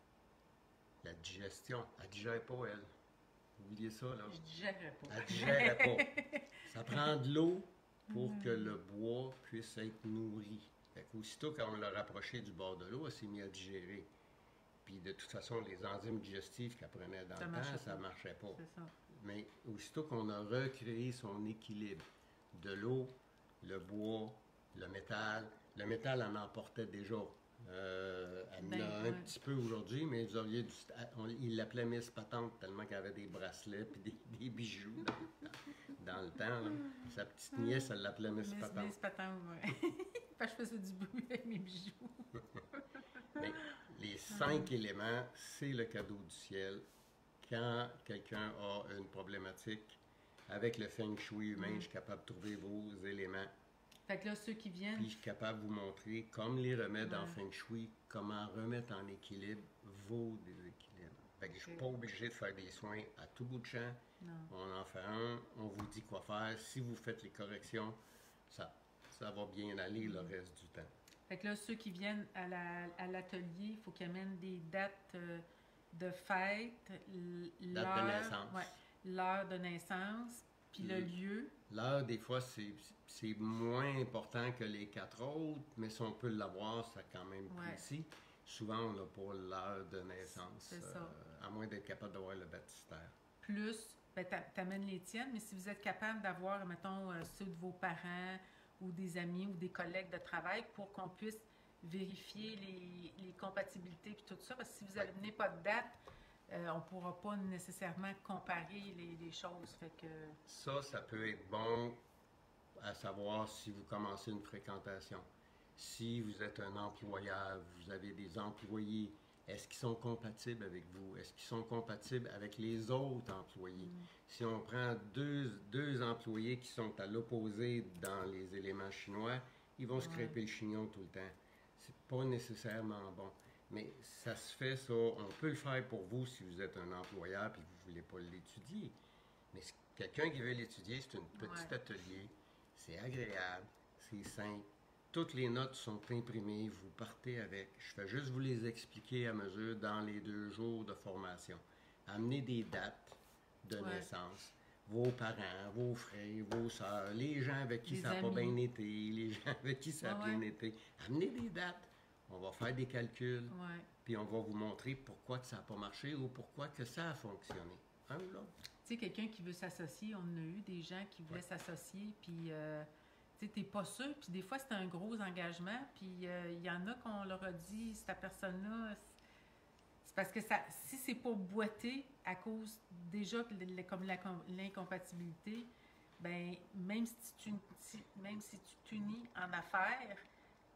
La digestion, elle ne digère pas, elle. Oubliez ça, là. Je digérerais pas. Elle ne digère pas. Ça prend de l'eau pour que le bois puisse être nourri. Fait qu'aussitôt, quand on l'a rapproché du bord de l'eau, elle s'est mise à digérer. Puis de toute façon, les enzymes digestives qu'elle prenait dans le temps, ça ne marchait pas. C'est ça. Mais aussitôt qu'on a recréé son équilibre, de l'eau, le bois, le métal en emportait déjà. Elle en a un petit peu aujourd'hui, mais vous auriez il l'appelait Miss Patente tellement qu'elle avait des bracelets et des bijoux dans le temps. Là. Sa petite nièce, elle l'appelait Miss Patente. Miss Patente, oui. Parce que je faisais du bruit avec mes bijoux. Mais les 5 éléments, c'est le cadeau du ciel. Quand quelqu'un a une problématique avec le Feng Shui humain, je suis capable de trouver vos éléments. Fait que là, ceux qui viennent... Puis je suis capable de vous montrer, comme les remèdes en Feng Shui, comment remettre en équilibre vos déséquilibres. Fait que je ne suis pas obligé de faire des soins à tout bout de champ. Non. On en fait un, on vous dit quoi faire. Si vous faites les corrections, ça va bien aller le reste du temps. Fait que là, ceux qui viennent à l'atelier, il faut qu'ils amènent des dates de fête, Date de naissance. Ouais, l'heure de naissance, puis le lieu. L'heure, des fois, c'est moins important que les 4 autres, mais si on peut l'avoir, c'est quand même précis. Souvent, on n'a pas l'heure de naissance, à moins d'être capable d'avoir le baptistère. Plus, ben, t'amènes les tiennes, mais si vous êtes capable d'avoir, mettons, ceux de vos parents ou des amis ou des collègues de travail pour qu'on puisse vérifier les compatibilités puis tout ça, parce que si vous n'amenez pas de date, on ne pourra pas nécessairement comparer les choses. Fait que... Ça peut être bon à savoir si vous commencez une fréquentation. Si vous êtes un employeur, vous avez des employés, est-ce qu'ils sont compatibles avec vous? Est-ce qu'ils sont compatibles avec les autres employés? Si on prend deux employés qui sont à l'opposé dans les éléments chinois, ils vont se crêper le chignon tout le temps. C'est pas nécessairement bon. Mais ça se fait, ça. On peut le faire pour vous si vous êtes un employeur et que vous ne voulez pas l'étudier. Mais quelqu'un qui veut l'étudier, c'est un petit atelier. C'est agréable, c'est simple. Toutes les notes sont imprimées, vous partez avec. Je fais juste vous les expliquer à mesure dans les 2 jours de formation. Amenez des dates de naissance. Vos parents, vos frères, vos sœurs, les gens avec qui ça n'a pas bien été, les gens avec qui ça a bien été. Amenez des dates. On va faire des calculs, puis on va vous montrer pourquoi que ça n'a pas marché ou pourquoi que ça a fonctionné. Un ou l'autre. tu sais, quelqu'un qui veut s'associer, on a eu des gens qui voulaient s'associer, puis tu sais, t'es pas sûr, puis des fois, c'est un gros engagement, puis il y en a qu'on leur a dit, cette personne-là, c'est parce que si c'est pour boiter à cause déjà comme l'incompatibilité, ben même si tu t'unis en affaires,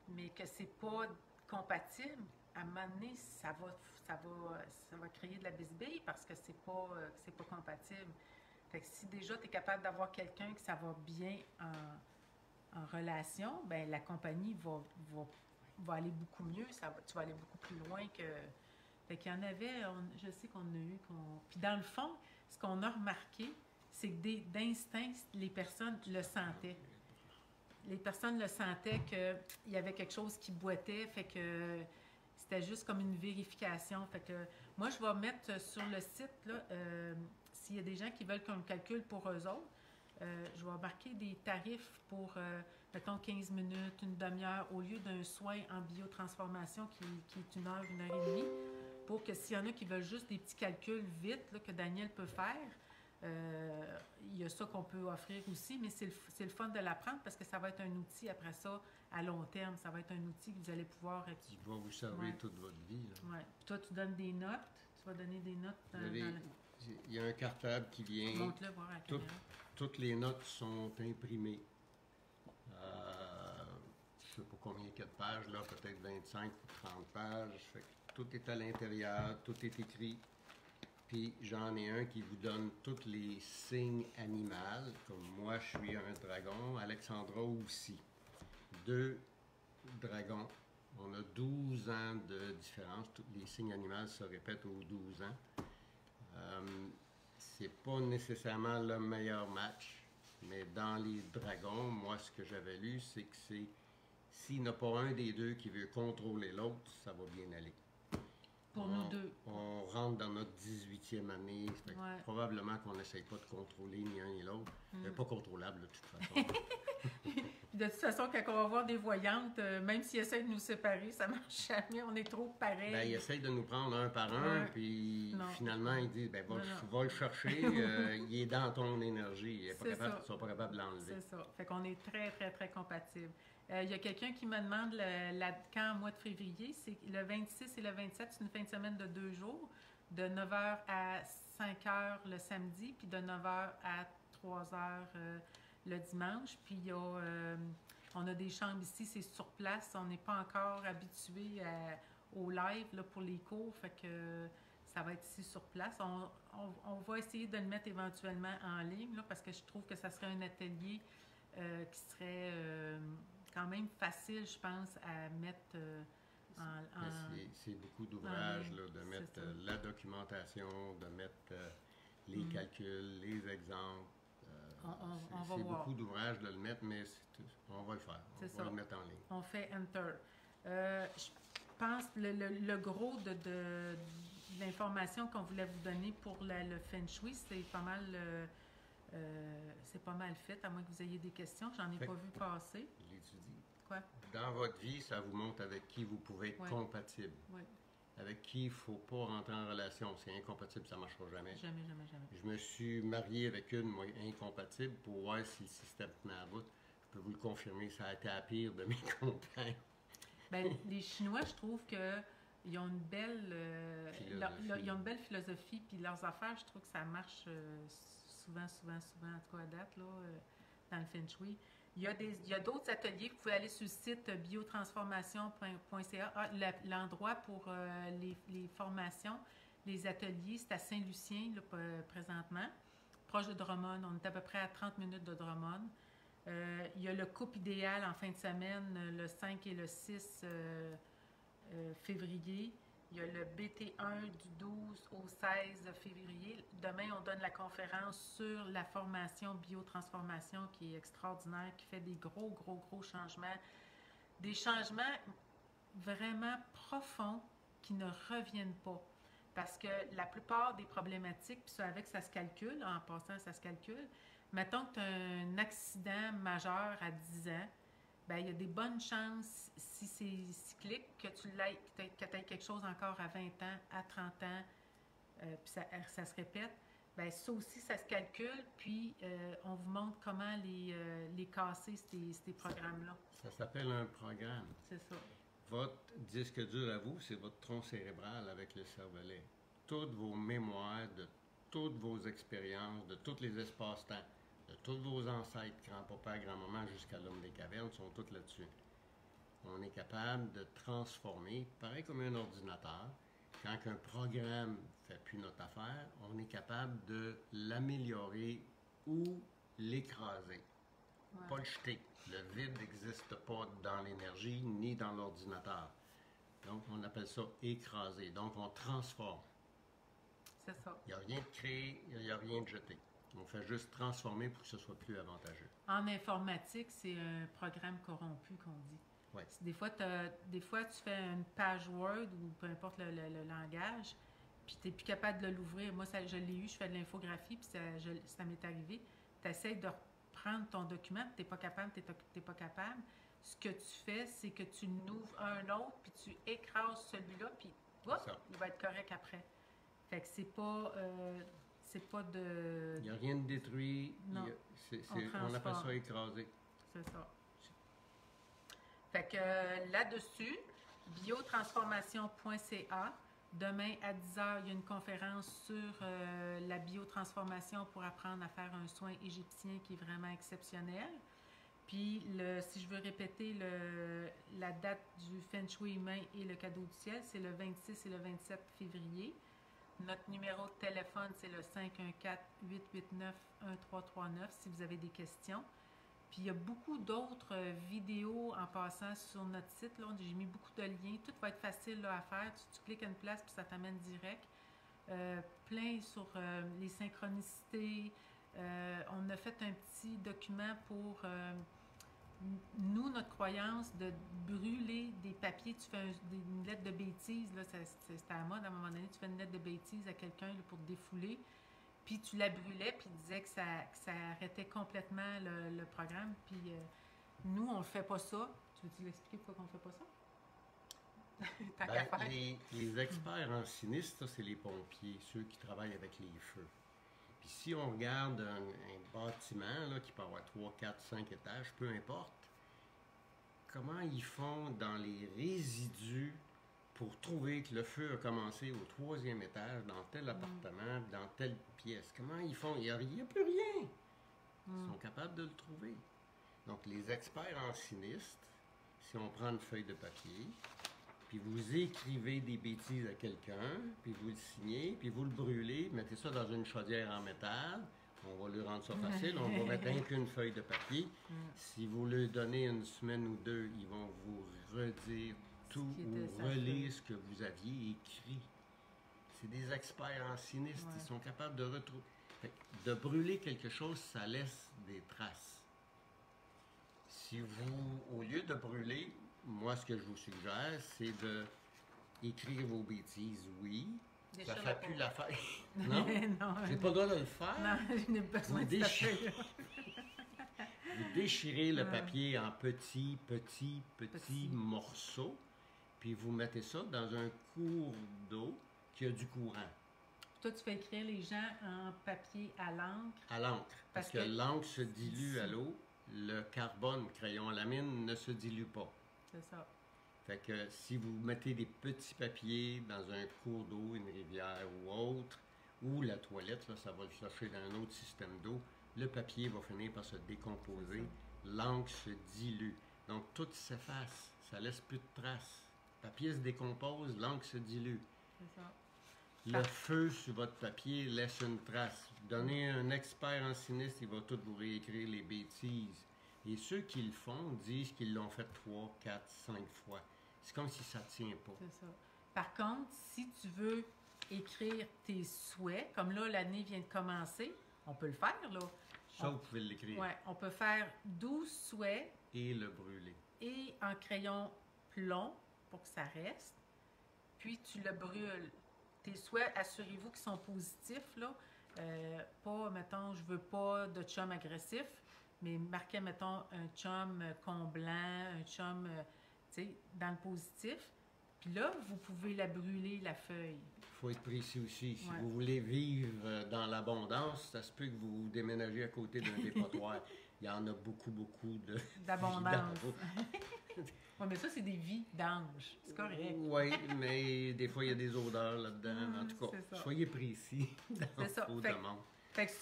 mais que c'est pas compatible, à un moment donné, ça va créer de la bisbille parce que c'est pas compatible. Fait que si déjà tu es capable d'avoir quelqu'un que ça va bien en relation, ben la compagnie va aller beaucoup mieux, tu vas aller beaucoup plus loin que... Fait qu'il y en avait, je sais qu'on a eu... Puis dans le fond, ce qu'on a remarqué, c'est que d'instinct, les personnes le sentaient. Les personnes le sentaient qu'il y avait quelque chose qui boitait, fait que c'était juste comme une vérification. Fait que moi, je vais mettre sur le site, là, s'il y a des gens qui veulent qu'on le calcule pour eux autres, je vais marquer des tarifs pour, mettons, 15 minutes, une demi-heure, au lieu d'un soin en biotransformation qui est 1 heure, 1 heure et demie, pour que s'il y en a qui veulent juste des petits calculs vite, là, que Daniel peut faire, il y a ça qu'on peut offrir aussi, mais c'est le fun de l'apprendre parce que ça va être un outil après ça à long terme. Ça va être un outil que vous allez pouvoir... Qui va vous servir toute votre vie. Oui. Puis toi, tu donnes des notes. Tu vas donner des notes il y a un cartable qui vient... Montre-le voir à la caméra. Toutes les notes sont imprimées. Je ne sais pas combien il y a de pages, là, peut-être 25 ou 30 pages. Fait que tout est à l'intérieur, tout est écrit. Puis j'en ai un qui vous donne tous les signes animaux. Comme moi, je suis un dragon. Alexandra aussi. 2 dragons. On a 12 ans de différence. Tous les signes animaux se répètent aux 12 ans. C'est pas nécessairement le meilleur match, mais dans les dragons, moi, ce que j'avais lu, c'est que s'il n'y en a pas un des deux qui veut contrôler l'autre, ça va bien aller. Pour nous deux. On rentre dans notre 18e année. Probablement qu'on n'essaye pas de contrôler ni un ni l'autre. C'est pas contrôlable, de toute façon. De toute façon, quand on va voir des voyantes, même s'ils essaient de nous séparer, ça ne marche jamais. On est trop pareils. Ben, ils essayent de nous prendre un par un, puis finalement, ils disent, ben, va le chercher, il est dans ton énergie. Ils ne sont pas capables de l'enlever. C'est ça. Fait qu'on est très, très, très compatibles. Il y a quelqu'un qui me demande quand, au mois de février, c'est le 26 et le 27, c'est une fin de semaine de 2 jours, de 9h à 5h le samedi, puis de 9h à 3h le dimanche. Puis on a des chambres ici, c'est sur place. On n'est pas encore habitué au live là, pour les cours, fait que ça va être ici sur place. On va essayer de le mettre éventuellement en ligne, là, parce que je trouve que ça serait un atelier qui serait quand même facile, je pense, à mettre c'est beaucoup d'ouvrages, de mettre la documentation, de mettre les calculs, les exemples. C'est beaucoup d'ouvrages de le mettre, mais on va le faire. On va le mettre en ligne. On fait Enter. Je pense que le gros de l'information qu'on voulait vous donner pour le Feng Shui, c'est pas mal fait, à moins que vous ayez des questions. J'en ai pas vu passer. Je l'étudie. Quoi? Dans votre vie, ça vous montre avec qui vous pouvez être compatible. Oui. Avec qui il ne faut pas rentrer en relation. C'est incompatible, ça ne marchera jamais. Jamais. Je me suis marié avec une, moi, incompatible, pour voir si le système tenait à bout. Je peux vous le confirmer, ça a été la pire de mes compagnes. Ben, les Chinois, je trouve qu'ils ont une belle philosophie, puis leurs affaires, je trouve que ça marche souvent, en tout cas à date, là, dans le Feng Shui. Il y a d'autres ateliers. Vous pouvez aller sur le site biotransformation.ca. L'endroit pour les formations, les ateliers, c'est à Saint-Lucien, là, présentement, proche de Drummond. On est à peu près à 30 minutes de Drummond. Il y a le couple idéal en fin de semaine, le 5 et le 6 février. Il y a le BT1 du 12 au 16 février. Demain, on donne la conférence sur la formation biotransformation qui est extraordinaire, qui fait des gros changements. Des changements vraiment profonds qui ne reviennent pas. Parce que la plupart des problématiques, puis ça avec, ça se calcule, en passant, ça se calcule. Mettons que tu as un accident majeur à 10 ans, bien, il y a des bonnes chances, si c'est cyclique, que tu aies quelque chose encore à 20 ans, à 30 ans, puis ça se répète. Bien, ça aussi, ça se calcule, puis on vous montre comment les casser, ces programmes-là. Ça s'appelle un programme. C'est ça. Votre disque dur à vous, c'est votre tronc cérébral avec le cervelet. Toutes vos mémoires de toutes vos expériences, de tous les espaces-temps, de tous vos ancêtres, grand-papa, grand-maman, jusqu'à l'homme des cavernes, sont toutes là-dessus. On est capable de transformer, pareil comme un ordinateur, quand un programme ne fait plus notre affaire, on est capable de l'améliorer ou l'écraser. Ouais. Pas le jeter. Le vide n'existe pas dans l'énergie ni dans l'ordinateur. Donc, on appelle ça écraser. Donc, on transforme. C'est ça. Il n'y a rien de créé, il n'y a rien de jeté. On fait juste transformer pour que ce soit plus avantageux. En informatique, c'est un programme corrompu qu'on dit. Ouais. Des fois, tu fais une page Word ou peu importe le langage, puis tu n'es plus capable de l'ouvrir. Moi, je l'ai eu, je fais de l'infographie, puis ça m'est arrivé. Tu essaies de reprendre ton document, tu n'es pas capable, t'es pas capable. Ce que tu fais, c'est que tu l'ouvres un autre, puis tu écrases celui-là, puis il va être correct après. Fait que c'est pas de... Il n'y a rien de détruit. Non. On appelle ça écraser. C'est ça. Fait que là-dessus, biotransformation.ca, demain à 10h, il y a une conférence sur la biotransformation pour apprendre à faire un soin égyptien qui est vraiment exceptionnel. Puis, si je veux répéter la date du Feng Shui humain et le cadeau du ciel, c'est le 26 et le 27 février. Notre numéro de téléphone, c'est le 514-889-1339 si vous avez des questions. Puis il y a beaucoup d'autres vidéos en passant sur notre site. Là, j'ai mis beaucoup de liens. Tout va être facile là, à faire. Tu cliques à une place puis ça t'amène direct. Plein sur les synchronicités. On a fait un petit document pour nous, notre croyance de brûler des papiers. Tu fais une lettre de bêtise. C'était à la mode à un moment donné. Tu fais une lettre de bêtise à quelqu'un là, pour te défouler. Puis tu la brûlais, puis il disait que ça arrêtait complètement le programme. Puis nous, on ne fait pas ça. Tu veux-tu l'expliquer pourquoi on ne fait pas ça? Tant qu'à faire. Les experts en sinistre, ça, c'est les pompiers, ceux qui travaillent avec les feux. Puis si on regarde un bâtiment là, qui peut avoir 3, 4, 5 étages, peu importe, comment ils font dans les résidus pour trouver que le feu a commencé au 3e étage, dans tel appartement, dans telle pièce. Comment ils font? Il n'y a plus rien. Ils sont capables de le trouver. Donc, les experts en sinistre, si on prend une feuille de papier, puis vous écrivez des bêtises à quelqu'un, puis vous le signez, puis vous le brûlez, mettez ça dans une chaudière en métal, on va lui rendre ça facile, on va mettre qu'une feuille de papier. Si vous leur donnez une semaine ou deux, ils vont vous redire tout ou relire ce que vous aviez écrit. C'est des experts en sinistre, ils sont capables de retrouver. De brûler quelque chose, ça laisse des traces. Si vous, au lieu de brûler, moi ce que je vous suggère, c'est de écrire vos bêtises, oui. Ça ne fait plus l'affaire. Non? Non, j'ai pas le droit de le faire. Non, je n'ai pas besoin de ça. Vous déchirez le papier en petits morceaux, puis vous mettez ça dans un cours d'eau qui a du courant. Toi, tu fais écrire les gens en papier à l'encre. À l'encre, parce que l'encre se dilue à l'eau. Le carbone, crayon à lamine, ne se dilue pas. C'est ça. Fait que si vous mettez des petits papiers dans un cours d'eau, une rivière ou autre, ou la toilette, là, ça va le flusher dans un autre système d'eau, le papier va finir par se décomposer, l'encre se dilue. Donc tout s'efface, ça laisse plus de traces. Le papier se décompose, l'encre se dilue. C'est ça. Le feu sur votre papier laisse une trace. Donnez un expert en sinistre, il va tout vous réécrire les bêtises. Et ceux qui le font disent qu'ils l'ont fait 3, 4, 5 fois. C'est comme si ça ne tient pas. C'est ça. Par contre, si tu veux écrire tes souhaits, comme là, l'année vient de commencer, on peut le faire, là. Ça, vous pouvez l'écrire. Oui, on peut faire 12 souhaits. Et le brûler. Et en crayon plomb pour que ça reste. Puis tu le brûles. Tes souhaits, assurez-vous qu'ils sont positifs, là. Pas, mettons, je veux pas de chum agressif, mais marquez, mettons, un chum comblant, un chum, tu sais, dans le positif. Puis là, vous pouvez la brûler, la feuille. Il faut être précis aussi. Si Ouais. vous voulez vivre dans l'abondance, ça se peut que vous déménagez à côté d'un dépotoir. Il y en a beaucoup D'abondance. Oui, mais ça, c'est des vies d'anges. C'est correct. Oui, mais des fois, il y a des odeurs là-dedans. En tout cas, soyez précis dans vos demandes. Fait que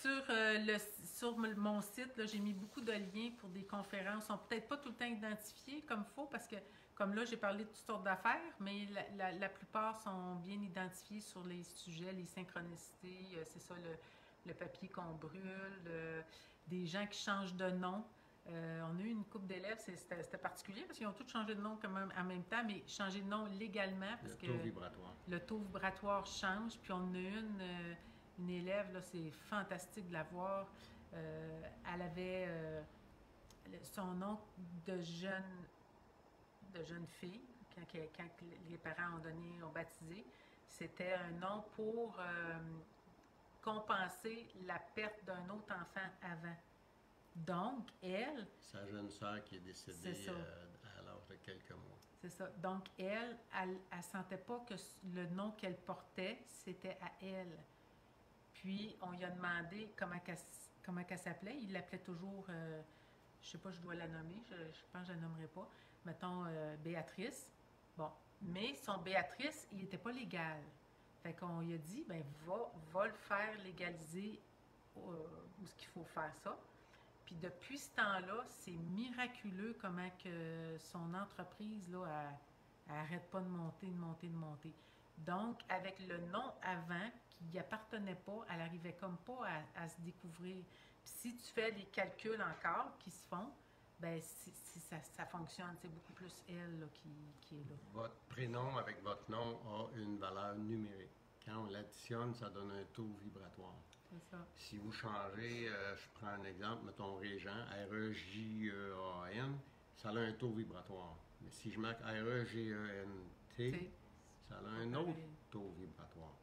sur mon site, là, j'ai mis beaucoup de liens pour des conférences. Ils sont peut-être pas tout le temps identifiés comme il faut, parce que, comme là, j'ai parlé de toutes sortes d'affaires, mais la plupart sont bien identifiés sur les sujets, les synchronicités, c'est ça, le papier qu'on brûle, des gens qui changent de nom. On a eu une couple d'élèves, c'était particulier parce qu'ils ont tous changé de nom quand même en même temps, mais changé de nom légalement parce que le taux vibratoire change. Puis on a une élève, là, c'est fantastique de la voir. Elle avait son nom de jeune fille, quand les parents ont baptisé. C'était un nom pour compenser la perte d'un autre enfant avant. Donc, elle... Sa jeune sœur qui est décédée à l'âge de quelques mois. C'est ça. Donc, elle sentait pas que le nom qu'elle portait, c'était à elle. Puis, on lui a demandé comment elle s'appelait. Il l'appelait toujours, je sais pas, je dois la nommer, je pense que je la nommerai pas. Mettons, Béatrice. Bon. Mais son Béatrice, il n'était pas légal. Fait qu'on lui a dit, ben va le faire légaliser où est-ce qu'il faut faire ça. Puis depuis ce temps-là, c'est miraculeux comment que son entreprise, là, elle arrête pas de monter. Donc, avec le nom avant, qui n'y appartenait pas, elle n'arrivait comme pas à se découvrir. Puis si tu fais les calculs encore qui se font, ben ça fonctionne. C'est beaucoup plus elle là, qui est là. Votre prénom avec votre nom a une valeur numérique. Quand on l'additionne, ça donne un taux vibratoire. C'est ça. Si vous changez, je prends un exemple, mettons Régent, R-E-J-E-A-N, ça a un taux vibratoire. Mais si je marque R-E-G-E-N-T, ça a un autre taux vibratoire.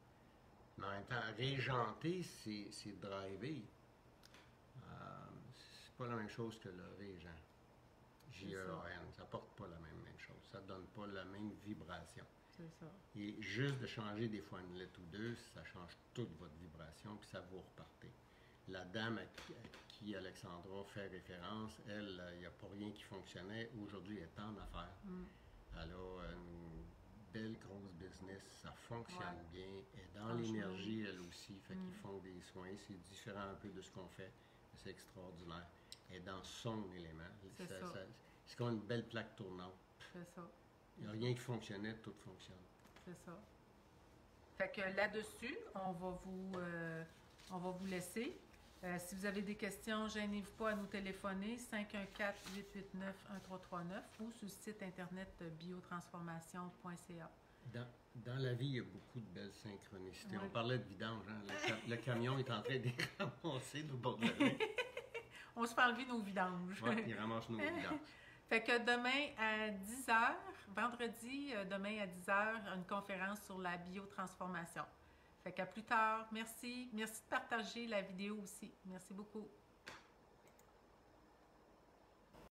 Mais en même temps, régenté, c'est driver. C'est pas la même chose que le Régent. J-E-A-N, ça porte pas la même chose. Ça donne pas la même vibration. C'est ça. Et juste de changer des fois une lettre ou deux, ça change toute votre vibration, puis ça vous repartez. La dame à qui Alexandra fait référence, elle, il n'y a pas rien qui fonctionnait. Aujourd'hui, elle est en affaires. Elle a une belle grosse business, ça fonctionne bien. Elle est dans l'énergie, elle aussi. Fait qu'ils font des soins. C'est différent un peu de ce qu'on fait. C'est extraordinaire. Elle est dans son élément. C'est comme une belle plaque tournante. C'est ça. Il n'y a rien qui fonctionnait, tout fonctionne. C'est ça. Fait que là-dessus, on va vous laisser. Si vous avez des questions, gênez-vous pas à nous téléphoner 514-889-1339 ou sur le site internet biotransformation.ca. Dans la vie, il y a beaucoup de belles synchronicités. On parlait de vidange. Hein? Le camion est en train de ramasser nos bord de rue. On se fait enlever nos vidanges. Oui, il ramasse nos vidanges. Fait que demain à 10h, vendredi, demain à 10h, une conférence sur la biotransformation. Fait qu'à plus tard. Merci. Merci de partager la vidéo aussi. Merci beaucoup.